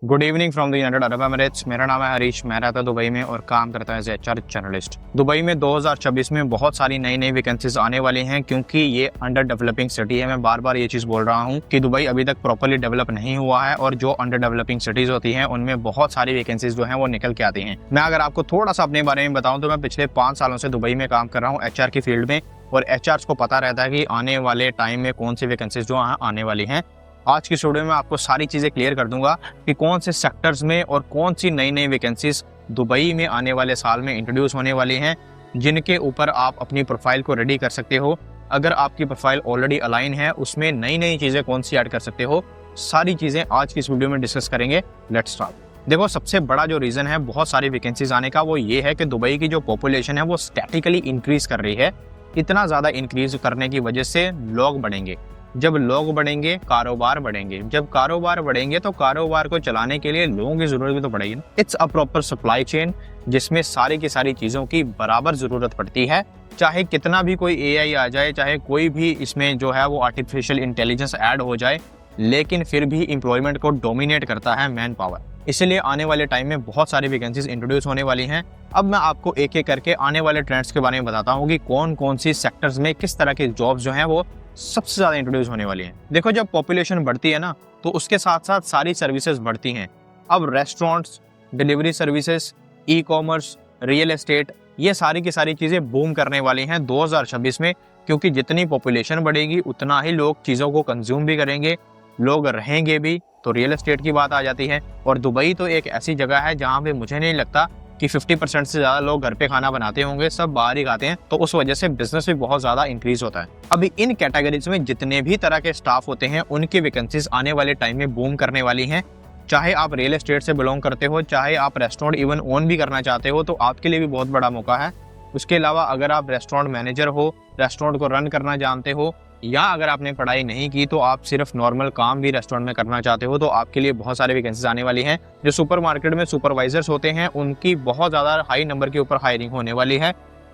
Good evening from the United Arab Emirates. मेरा नाम है हरीश। मैं रहता दुबई में और काम करता है एज एचआर जर्नलिस्ट। दुबई में 2026 में बहुत सारी नई नई वैकेंसीज आने वाली हैं क्योंकि ये अंडर डेवलपिंग सिटी है। मैं बार बार ये चीज़ बोल रहा हूँ कि दुबई अभी तक प्रॉपर्ली डेवलप नहीं हुआ है और जो अंडर डेवलपिंग सिटीज़ होती हैं उनमें बहुत सारी वैकेंसीज जो हैं वो निकल के आती हैं। मैं अगर आपको थोड़ा सा अपने बारे में बताऊँ तो मैं पिछले 5 सालों से दुबई में काम कर रहा हूँ एचआर की फील्ड में, और एचआर को पता रहता है कि आने वाले टाइम में कौन सी वैकेंसीज जो आने वाली हैं। आज की वीडियो में आपको सारी चीज़ें क्लियर कर दूंगा कि कौन से सेक्टर्स में और कौन सी नई नई वैकेंसीज दुबई में आने वाले साल में इंट्रोड्यूस होने वाली हैं, जिनके ऊपर आप अपनी प्रोफाइल को रेडी कर सकते हो। अगर आपकी प्रोफाइल ऑलरेडी अलाइन है, उसमें नई नई चीज़ें कौन सी ऐड कर सकते हो, सारी चीज़ें आज की इस वीडियो में डिस्कस करेंगे। Let's start. देखो, सबसे बड़ा जो रीज़न है बहुत सारी वैकेंसीज आने का वो ये है कि दुबई की जो पॉपुलेशन है वो स्टैटिकली इंक्रीज कर रही है। इतना ज़्यादा इंक्रीज करने की वजह से लोग बढ़ेंगे। जब लोग बढ़ेंगे कारोबार बढ़ेंगे। जब कारोबार बढ़ेंगे तो कारोबार को चलाने के लिए लोगों की जरूरत भी तो पड़ेगी ना। It's a proper supply chain जिसमें सारी की सारी चीज़ों की बराबर ज़रूरत पड़ती है। चाहे कितना भी कोई एआई आ जाए, चाहे कोई भी इसमें जो है वो आर्टिफिशियल इंटेलिजेंस ऐड हो जाए, लेकिन फिर भी एम्प्लॉयमेंट को डोमिनेट करता है मैन पावर। इसलिए आने वाले टाइम में बहुत सारी वैकेंसीज इंट्रोड्यूस होने वाली हैं। अब मैं आपको एक एक करके आने वाले ट्रेंड्स के बारे में बताता हूँ कि कौन कौन सी सेक्टर्स में किस तरह के जॉब्स जो हैं वो सबसे ज़्यादा इंट्रोड्यूस होने वाली हैं। देखो, जब पॉपुलेशन बढ़ती है ना तो उसके साथ साथ सारी सर्विसेज बढ़ती हैं। अब restaurants, delivery services, e commerce, real estate, ये सारी की सारी चीज़ें बूम करने वाली हैं 2026 में, क्योंकि जितनी पॉपुलेशन बढ़ेगी उतना ही लोग चीज़ों को कंज्यूम भी करेंगे, लोग रहेंगे भी। तो रियल एस्टेट की बात आ जाती है। और दुबई तो एक ऐसी जगह है जहाँ पे मुझे नहीं लगता कि 50% से ज़्यादा लोग घर पे खाना बनाते होंगे, सब बाहर ही खाते हैं, तो उस वजह से बिजनेस भी बहुत ज़्यादा इंक्रीज होता है। अभी इन कैटेगरीज में जितने भी तरह के स्टाफ होते हैं उनकी वैकेंसीज आने वाले टाइम में बूम करने वाली हैं। चाहे आप रियल एस्टेट से बिलोंग करते हो, चाहे आप रेस्टोरेंट इवन ओन भी करना चाहते हो, तो आपके लिए भी बहुत बड़ा मौका है। उसके अलावा अगर आप रेस्टोरेंट मैनेजर हो, रेस्टोरेंट को रन करना जानते हो, या अगर आपने पढ़ाई नहीं की तो आप सिर्फ नॉर्मल काम भी रेस्टोरेंट में करना चाहते हो, तो आपके लिए बहुत सारे वैकेंसीज आने वाली हैं। जो सुपरमार्केट में सुपरवाइजर्स होते हैं उनकी बहुत ज़्यादा हाई नंबर के ऊपर हायरिंग होने वाली है,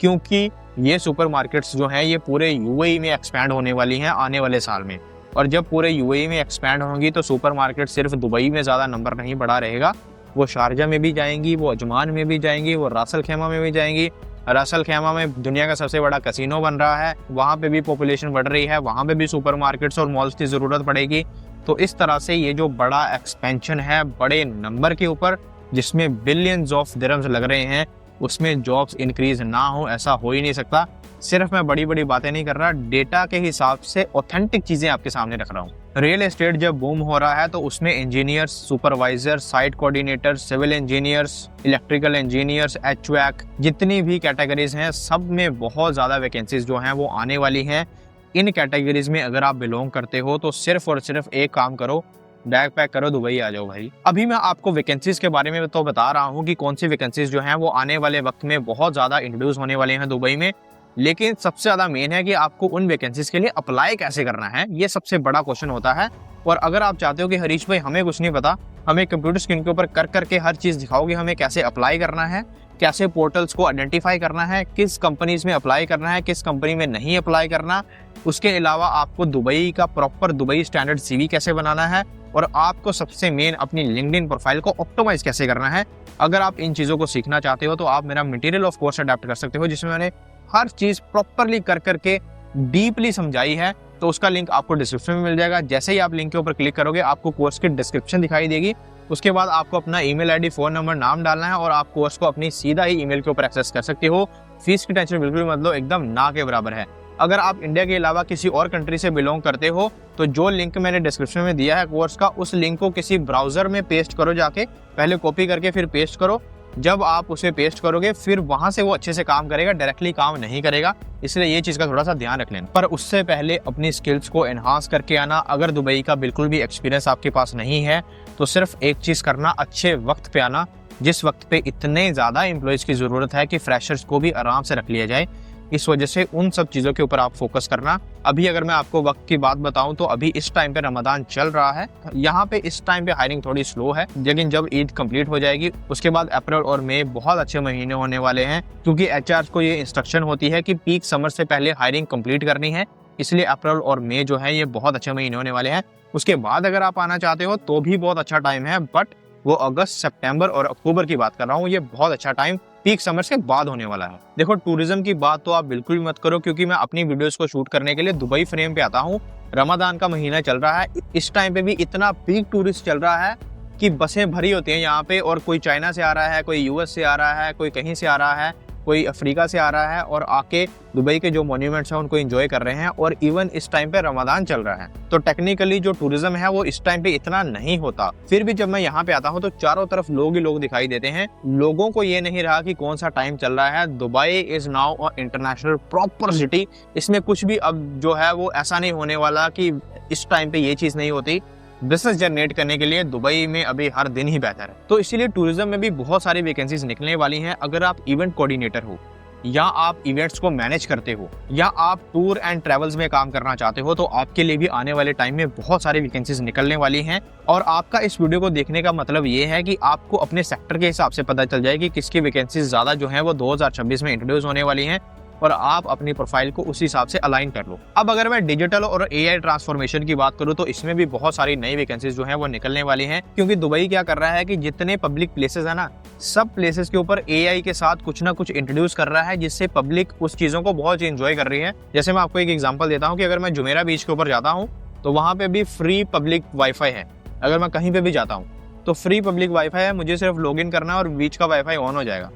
क्योंकि ये सुपरमार्केट्स जो हैं ये पूरे यूएई में एक्सपैंड होने वाली हैं आने वाले साल में। और जब पूरे यूएई में एक्सपैंड होंगी तो सुपरमार्केट सिर्फ दुबई में ज़्यादा नंबर नहीं बढ़ा रहेगा, वो शारजा में भी जाएंगी, वो अजमान में भी जाएंगी, वो रासल खेमा में भी जाएंगी। रासल खेमा में दुनिया का सबसे बड़ा कैसीनो बन रहा है, वहाँ पे भी पॉपुलेशन बढ़ रही है, वहाँ पे भी सुपरमार्केट्स और मॉल्स की ज़रूरत पड़ेगी। तो इस तरह से ये जो बड़ा एक्सपेंशन है बड़े नंबर के ऊपर, जिसमें बिलियंस ऑफ दिरहम्स लग रहे हैं, उसमें जॉब्स इंक्रीज ना हो ऐसा हो ही नहीं सकता। सिर्फ मैं बड़ी बड़ी बातें नहीं कर रहा, डेटा के हिसाब से ऑथेंटिक चीज़ें आपके सामने रख रहा हूँ। रियल एस्टेट जब बूम हो रहा है तो उसमें engineers, supervisor, site coordinator, civil engineers, electrical engineers, HVAC, जितनी भी कैटेगरीज हैं सब में बहुत ज़्यादा वैकेंसीज जो हैं वो आने वाली हैं। इन कैटेगरीज में अगर आप बिलोंग करते हो तो सिर्फ और सिर्फ एक काम करो, बैग पैक करो, दुबई आ जाओ भाई। अभी मैं आपको वैकेंसीज के बारे में तो बता रहा हूँ कि कौन सी वैकेंसीज जो हैं वो आने वाले वक्त में बहुत ज़्यादा इंट्रोड्यूस होने वाले हैं दुबई में, लेकिन सबसे ज़्यादा मेन है कि आपको उन वैकेंसीज के लिए अप्लाई कैसे करना है, ये सबसे बड़ा क्वेश्चन होता है। और अगर आप चाहते हो कि हरीश भाई हमें कुछ नहीं पता, हमें कंप्यूटर स्क्रीन के ऊपर कर करके हर चीज़ दिखाओगे हमें कैसे अप्लाई करना है, कैसे पोर्टल्स को आइडेंटिफाई करना है, किस कंपनीज में अप्लाई करना है, किस कंपनी में नहीं अप्लाई करना, उसके अलावा आपको दुबई का प्रॉपर दुबई स्टैंडर्ड सीवी कैसे बनाना है, और आपको सबसे मेन अपनी लिंक्डइन प्रोफाइल को ऑप्टिमाइज कैसे करना है, अगर आप इन चीज़ों को सीखना चाहते हो तो आप मेरा मटेरियल ऑफ कोर्स अडेप्ट कर सकते हो, जिसमें मैंने हर चीज़ प्रॉपरली कर करके डीपली समझाई है। तो उसका लिंक आपको डिस्क्रिप्शन में मिल जाएगा। जैसे ही आप लिंक के ऊपर क्लिक करोगे आपको कोर्स की डिस्क्रिप्शन दिखाई देगी। उसके बाद आपको अपना ईमेल आईडी, फ़ोन नंबर, नाम डालना है और आप कोर्स को अपनी सीधा ही ईमेल के ऊपर एक्सेस कर सकते हो। फीस की टेंशन बिल्कुल मत लो, एकदम ना के बराबर है। अगर आप इंडिया के अलावा किसी और कंट्री से बिलोंग करते हो तो जो लिंक मैंने डिस्क्रिप्शन में दिया है कोर्स का, उस लिंक को किसी ब्राउजर में पेस्ट करो, जाके पहले कॉपी करके फिर पेस्ट करो। जब आप उसे पेस्ट करोगे फिर वहां से वो अच्छे से काम करेगा, डायरेक्टली काम नहीं करेगा, इसलिए ये चीज़ का थोड़ा सा ध्यान रख लेना। पर उससे पहले अपनी स्किल्स को एनहांस करके आना। अगर दुबई का बिल्कुल भी एक्सपीरियंस आपके पास नहीं है तो सिर्फ एक चीज़ करना, अच्छे वक्त पे आना, जिस वक्त पे इतने ज़्यादा एम्प्लॉयज़ की ज़रूरत है कि फ्रेशर्स को भी आराम से रख लिया जाए। इस वजह से उन सब चीज़ों के ऊपर आप फोकस करना। अभी अगर मैं आपको वक्त की बात बताऊं तो अभी इस टाइम पे रमज़ान चल रहा है, यहाँ पे इस टाइम पे हायरिंग थोड़ी स्लो है, लेकिन जब ईद कंप्लीट हो जाएगी उसके बाद अप्रैल और मई बहुत अच्छे महीने होने वाले हैं, क्योंकि एचआर को ये इंस्ट्रक्शन होती है कि पीक समर से पहले हायरिंग कंप्लीट करनी है। इसलिए अप्रैल और मई जो है ये बहुत अच्छे महीने होने वाले हैं। उसके बाद अगर आप आना चाहते हो तो भी बहुत अच्छा टाइम है, बट वो अगस्त, सितंबर और अक्टूबर की बात कर रहा हूँ। ये बहुत अच्छा टाइम पीक समर्स के बाद होने वाला है। देखो टूरिज्म की बात तो आप बिल्कुल भी मत करो, क्योंकि मैं अपनी वीडियोस को शूट करने के लिए दुबई फ्रेम पे आता हूँ। रमजान का महीना चल रहा है, इस टाइम पे भी इतना पीक टूरिस्ट चल रहा है कि बसें भरी होती हैं यहाँ पे, और कोई चाइना से आ रहा है, कोई यूएस से आ रहा है, कोई कहीं से आ रहा है, कोई अफ्रीका से आ रहा है, और आके दुबई के जो मॉन्यूमेंट्स हैं उनको एंजॉय कर रहे हैं। और इवन इस टाइम पे रमजान चल रहा है, तो टेक्निकली जो टूरिज्म है वो इस टाइम पे इतना नहीं होता। फिर भी जब मैं यहाँ पे आता हूँ तो चारों तरफ लोग ही लोग दिखाई देते हैं। लोगों को ये नहीं रहा कि कौन सा टाइम चल रहा है। Dubai is now a international proper city. इसमें कुछ भी अब जो है वो ऐसा नहीं होने वाला कि इस टाइम पे ये चीज नहीं होती। बिजनेस जनरेट करने के लिए दुबई में अभी हर दिन ही बेहतर है। तो इसीलिए टूरिज्म में भी बहुत सारी वैकेंसीज निकलने वाली हैं। अगर आप इवेंट कोऑर्डिनेटर हो, या आप इवेंट्स को मैनेज करते हो, या आप टूर एंड ट्रेवल्स में काम करना चाहते हो, तो आपके लिए भी आने वाले टाइम में बहुत सारी वैकेंसीज निकलने वाली हैं। और आपका इस वीडियो को देखने का मतलब ये है कि आपको अपने सेक्टर के हिसाब से पता चल जाए कि किसकी वैकेंसीज ज्यादा जो है वो 2026 में इंट्रोड्यूस होने वाली हैं, और आप अपनी प्रोफाइल को उस हिसाब से अलाइन कर लो। अब अगर मैं डिजिटल और एआई ट्रांसफॉर्मेशन की बात करूं तो इसमें भी बहुत सारी नई वैकेंसीज जो हैं वो निकलने वाली हैं, क्योंकि दुबई क्या कर रहा है कि जितने पब्लिक प्लेसेस है ना, सब प्लेसेस के ऊपर एआई के साथ कुछ ना कुछ इंट्रोड्यूस कर रहा है, जिससे पब्लिक उस चीजों को बहुत एंजॉय कर रही है। जैसे मैं आपको एक एग्जाम्पल देता हूँ कि अगर मैं जुमेरा बीच के ऊपर जाता हूँ तो वहां पे भी फ्री पब्लिक वाईफाई है। अगर मैं कहीं पे भी जाता हूँ तो फ्री पब्लिक वाईफाई है, मुझे सिर्फ लॉग इन करना है और बीच का वाईफाई ऑन हो जाएगा।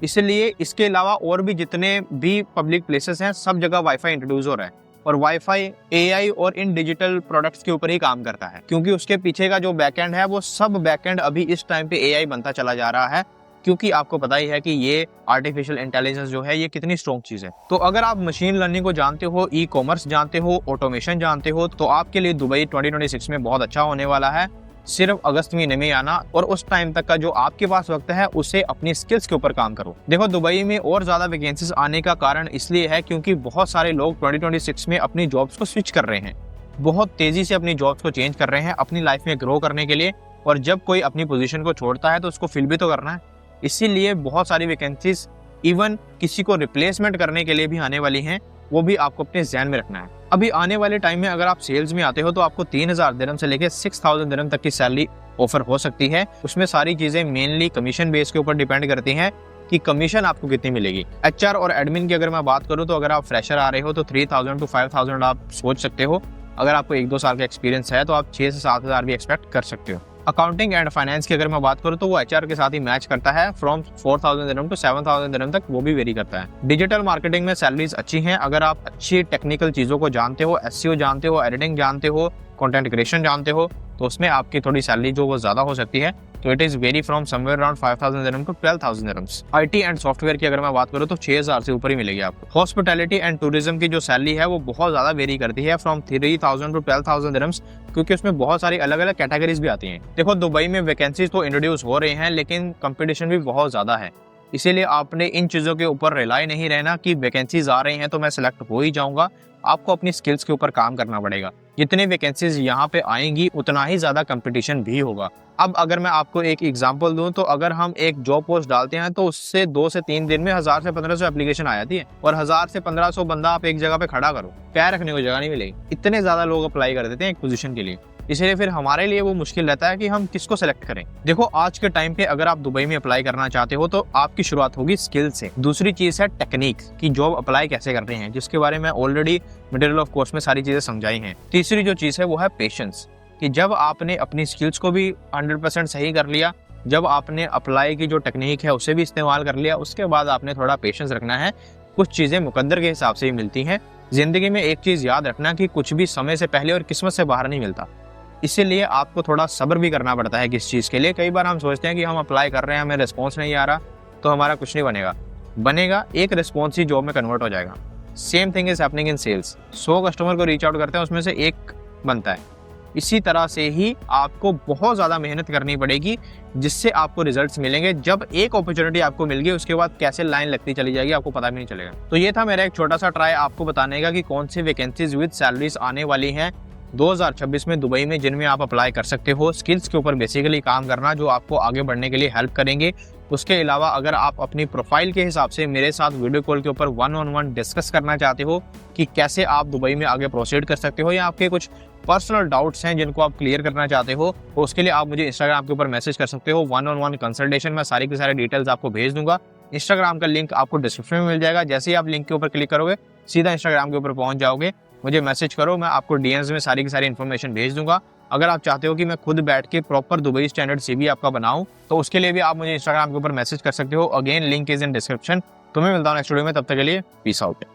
इसलिए इसके अलावा और भी जितने भी पब्लिक प्लेसेस हैं सब जगह वाईफाई इंट्रोड्यूस हो रहा है, और वाईफाई एआई और इन डिजिटल प्रोडक्ट्स के ऊपर ही काम करता है, क्योंकि उसके पीछे का जो बैकएंड है वो सब बैकएंड अभी इस टाइम पे एआई बनता चला जा रहा है। क्योंकि आपको पता ही है कि ये आर्टिफिशियल इंटेलिजेंस जो है ये कितनी स्ट्रॉन्ग चीज है। तो अगर आप मशीन लर्निंग को जानते हो, ई कॉमर्स जानते हो, ऑटोमेशन जानते हो, तो आपके लिए दुबई 2026 में बहुत अच्छा होने वाला है। सिर्फ अगस्त महीने में आना, और उस टाइम तक का जो आपके पास वक्त है उसे अपनी स्किल्स के ऊपर काम करो। देखो दुबई में और ज्यादा वैकेंसीज आने का कारण इसलिए है क्योंकि बहुत सारे लोग 2026 में अपनी जॉब्स को स्विच कर रहे हैं, बहुत तेजी से अपनी जॉब्स को चेंज कर रहे हैं अपनी लाइफ में ग्रो करने के लिए। और जब कोई अपनी पोजीशन को छोड़ता है तो उसको फिल भी तो करना है, इसीलिए बहुत सारी वैकेंसीज इवन किसी को रिप्लेसमेंट करने के लिए भी आने वाली हैं, वो भी आपको अपने ध्यान में रखना है। अभी आने वाले टाइम में अगर आप सेल्स में आते हो तो आपको 3000 दिरहम से लेकर 6000 दिरहम तक की सैलरी ऑफर हो सकती है। उसमें सारी चीजें मेनली कमीशन बेस के ऊपर डिपेंड करती हैं कि कमीशन आपको कितनी मिलेगी। एचआर और एडमिन की अगर मैं बात करूं तो अगर आप फ्रेशर आ रहे हो तो 3000 to 5000 आप सोच सकते हो। अगर आपको 1-2 साल का एक्सपीरियंस है तो आप 6 से 7000 भी एक्सपेक्ट कर सकते हो। अकाउंटिंग एंड फाइनेंस की अगर मैं बात करूं तो वो एचआर के साथ ही मैच करता है, फ्रॉम 4000 दिरहम टू 7000 दिरहम तक वो भी वेरी करता है। डिजिटल मार्केटिंग में सैलरीज अच्छी हैं। अगर आप अच्छी टेक्निकल चीजों को जानते हो, एसईओ जानते हो, एडिटिंग जानते हो, कंटेंट क्रिएशन जानते हो, तो उसमें आपकी थोड़ी सैलरी जो वो ज्यादा हो सकती है। तो it is vary from somewhere around 5000 dirham to 12000 dirhams. IT and software की अगर मैं बात करूं तो 6000 से ऊपर ही मिलेगी आपको। हॉस्पिटैलिटी एंड टूरिज्म की जो सैलरी है वो बहुत ज्यादा वेरी करती है, फ्रॉम 3000 टू 12000 दिरहम्स, क्योंकि उसमें बहुत सारी अलग अलग कैटेगरीज भी आती हैं। देखो दुबई में वैकेंसीज तो इंट्रोड्यूस हो रही हैं, लेकिन कंपटीशन भी बहुत ज्यादा है, इसीलिए आपने इन चीजों के ऊपर रिलाई नहीं रहना कि वैकेंसीज आ रही हैं तो मैं सिलेक्ट हो ही जाऊंगा। आपको अपनी स्किल्स के ऊपर काम करना पड़ेगा। जितनी वैकेंसीज यहाँ पे आएंगी उतना ही ज्यादा कंपटीशन भी होगा। अब अगर मैं आपको एक एग्जांपल दूं तो अगर हम एक जॉब पोस्ट डालते हैं तो उससे 2 से 3 दिन में 1000 से 1500 एप्लीकेशन आ जाती है, और 1000 से 1500 बंदा आप एक जगह पे खड़ा करो, पैर रखने को जगह नहीं मिलेगी। इतने ज्यादा लोग अप्लाई कर देते हैं एक पोजीशन के लिए, इसलिए फिर हमारे लिए वो मुश्किल रहता है कि हम किसको सेलेक्ट करें। देखो आज के टाइम पे अगर आप दुबई में अप्लाई करना चाहते हो तो आपकी शुरुआत होगी स्किल से। दूसरी चीज है टेक्निक की जॉब अप्लाई कैसे करते हैं, जिसके बारे में ऑलरेडी मटेरियल ऑफ कोर्स में सारी चीजें समझाई हैं। तीसरी जो चीज है वो है पेशेंस, कि जब आपने अपनी स्किल्स को भी 100% सही कर लिया, जब आपने अप्लाई की जो टेक्निक है उसे भी इस्तेमाल कर लिया, उसके बाद आपने थोड़ा पेशेंस रखना है। कुछ चीजें मुकद्दर के हिसाब से ही मिलती हैं। जिंदगी में एक चीज याद रखना कि कुछ भी समय से पहले और किस्मत से बाहर नहीं मिलता, इसीलिए आपको थोड़ा सब्र भी करना पड़ता है किस चीज के लिए। कई बार हम सोचते हैं कि हम अप्लाई कर रहे हैं, हमें रिस्पॉन्स नहीं आ रहा तो हमारा कुछ नहीं बनेगा, एक रिस्पॉन्स ही जॉब में कन्वर्ट हो जाएगा। Same thing is happening in sales. 100 customer को रीच आउट करते हैं, उसमें से एक बनता है। इसी तरह से ही आपको बहुत ज्यादा मेहनत करनी पड़ेगी, जिससे आपको रिजल्ट्स मिलेंगे। जब एक अपॉर्चुनिटी आपको मिल गई उसके बाद कैसे लाइन लगती चली जाएगी आपको पता भी नहीं चलेगा। तो ये था मेरा एक छोटा सा ट्राई आपको बताने का कि कौन सी वैकेंसीज विद सैलरीज आने वाली हैं 2026 में दुबई में, जिनमें आप अप्लाई कर सकते हो। स्किल्स के ऊपर बेसिकली काम करना जो आपको आगे बढ़ने के लिए हेल्प करेंगे। उसके अलावा अगर आप अपनी प्रोफाइल के हिसाब से मेरे साथ वीडियो कॉल के ऊपर 1-on-1 डिस्कस करना चाहते हो कि कैसे आप दुबई में आगे प्रोसीड कर सकते हो, या आपके कुछ पर्सनल डाउट्स हैं जिनको आप क्लियर करना चाहते हो, तो उसके लिए आप मुझे इंस्टाग्राम के ऊपर मैसेज कर सकते हो। 1-on-1 कंसल्टेशन में सारी की सारी डिटेल्स आपको भेज दूंगा। इंस्टाग्राम का लिंक आपको डिस्क्रिप्शन में मिल जाएगा। जैसे ही आप लिंक के ऊपर क्लिक करोगे सीधा इंस्टाग्राम के ऊपर पहुंच जाओगे। मुझे मैसेज करो, मैं आपको डीएम्स में सारी की सारी इन्फॉर्मेशन भेज दूंगा। अगर आप चाहते हो कि मैं खुद बैठ के प्रॉपर दुबई स्टैंडर्ड सीवी आपका बनाऊं, तो उसके लिए भी आप मुझे इंस्टाग्राम के ऊपर मैसेज कर सकते हो। Again link is in description. तुम्हें मिलता हूं नेक्स्ट वीडियो में, तब तक के लिए पीस आउट।